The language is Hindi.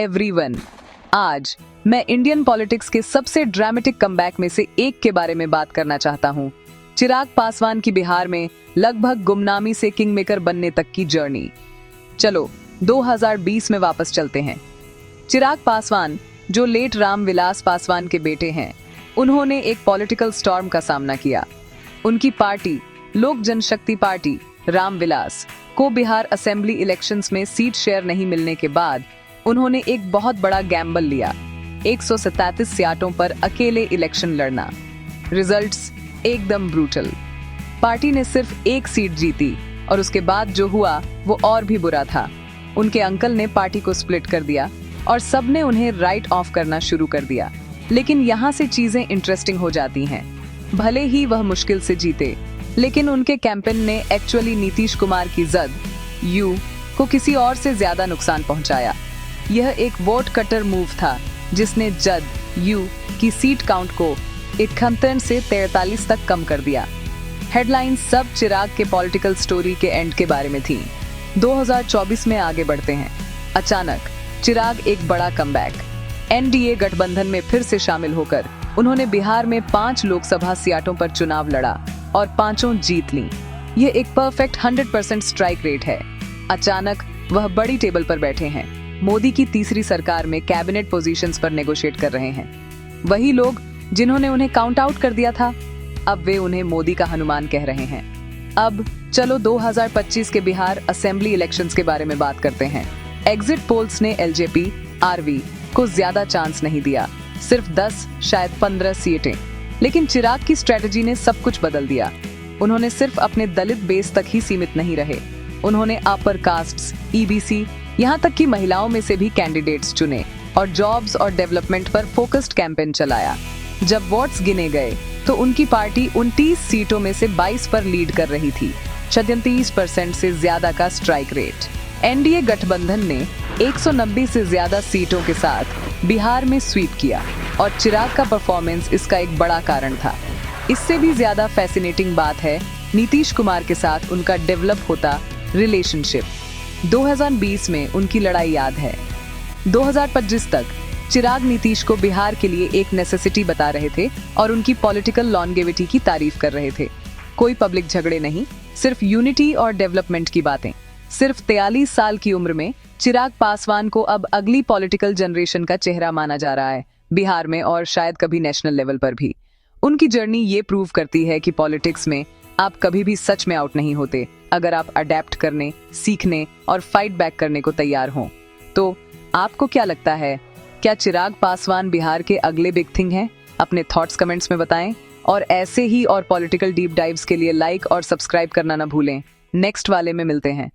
एवरीवन। आज मैं इंडियन पॉलिटिक्स के सबसे ड्रामेटिक कमबैक में से एक के बारे में बात करना चाहता हूँ। चिराग पासवान की बिहार में लगभग गुमनामी से किंग मेकर बनने तक की जर्नी। चलो 2020 में वापस चलते हैं। चिराग पासवान, जो लेट रामविलास पासवान के बेटे हैं, उन्होंने एक पॉलिटिकल स्टॉर्म का सामना किया। उनकी पार्टी लोक जनशक्ति पार्टी रामविलास को बिहार असेंबली इलेक्शंस में सीट शेयर नहीं मिलने के बाद उन्होंने एक बहुत बड़ा गैम्बल लिया, 137 सीटों पर अकेले इलेक्शन लड़ना। रिजल्ट्स एकदम ब्रूटल। पार्टी ने सिर्फ एक सीट जीती और उसके बाद जो हुआ वो और भी बुरा था। उनके अंकल ने पार्टी को स्प्लिट कर दिया और सबने उन्हें राइट ऑफ करना शुरू कर दिया। लेकिन यहाँ से चीजें इंटरेस्टिंग हो जाती हैं। भले ही वह मुश्किल से जीते, लेकिन उनके कैंपेन ने एक्चुअली नीतीश कुमार की जद यू को किसी और से ज्यादा नुकसान पहुंचाया। यह एक वोट कटर मूव था जिसने जद यू की सीट काउंट को 71 से 43 तक कम कर दिया। हेडलाइंस सब चिराग के पॉलिटिकल स्टोरी के एंड के बारे में थी। 2024 में आगे बढ़ते हैं। अचानक चिराग एक बड़ा कमबैक। एनडीए गठबंधन में फिर से शामिल होकर उन्होंने बिहार में 5 लोकसभा सीटों पर चुनाव लड़ा और 5 जीत ली। यह एक परफेक्ट 100% स्ट्राइक रेट है। अचानक वह बड़ी टेबल पर बैठे हैं। मोदी की तीसरी सरकार में कैबिनेट पोजीशंस पर नेगोशिएट कर रहे हैं। वही लोग जिन्होंने उन्हें काउंट आउट कर दिया था, अब वे उन्हें मोदी का हनुमान कह रहे हैं। अब चलो 2025 के बिहार असेंबली इलेक्शंस के बारे में बात करते हैं। एग्जिट पोल्स ने एलजेपी आरवी को ज्यादा चांस नहीं दिया, सिर्फ 10 शायद 15 सीटें। लेकिन चिराग की स्ट्रेटजी ने सब कुछ बदल दिया। उन्होंने सिर्फ अपने दलित बेस तक ही सीमित नहीं रहे, उन्होंने अपर कास्ट्स, ईबीसी, यहाँ तक कि महिलाओं में से भी कैंडिडेट्स चुने और जॉब्स और डेवलपमेंट पर फोकस्ड कैंपेन चलाया। जब वोट्स गिने गए तो उनकी पार्टी 29 सीटों में से 22 पर लीड कर रही थी, 36% से ज्यादा का स्ट्राइक रेट। एनडीए गठबंधन ने 190 से ज्यादा सीटों के साथ बिहार में स्वीप किया और चिराग का परफॉर्मेंस इसका एक बड़ा कारण था। इससे भी ज्यादा फैसिनेटिंग बात है नीतीश कुमार के साथ उनका डेवलप होता रिलेशनशिप। 2020 में उनकी लड़ाई याद है। 2025 तक चिराग नीतीश को बिहार के लिए एक नेसेसिटी बता रहे थे और उनकी पॉलिटिकल लॉन्गेविटी की तारीफ कर रहे थे। कोई पब्लिक झगड़े नहीं, सिर्फ यूनिटी और डेवलपमेंट की बातें। सिर्फ 43 साल की उम्र में चिराग पासवान को अब अगली पॉलिटिकल जनरेशन का चेहरा माना जा रहा है, बिहार में और शायद कभी नेशनल लेवल पर भी। उनकी जर्नी ये प्रूव करती है कि पॉलिटिक्स में आप कभी भी सच में आउट नहीं होते, अगर आप अडेप्ट करने, सीखने और फाइट बैक करने को तैयार हों। तो आपको क्या लगता है, क्या चिराग पासवान बिहार के अगले बिग थिंग हैं? अपने थॉट्स कमेंट्स में बताएं और ऐसे ही और पॉलिटिकल डीप डाइव्स के लिए लाइक और सब्सक्राइब करना ना भूलें। नेक्स्ट वाले में मिलते हैं।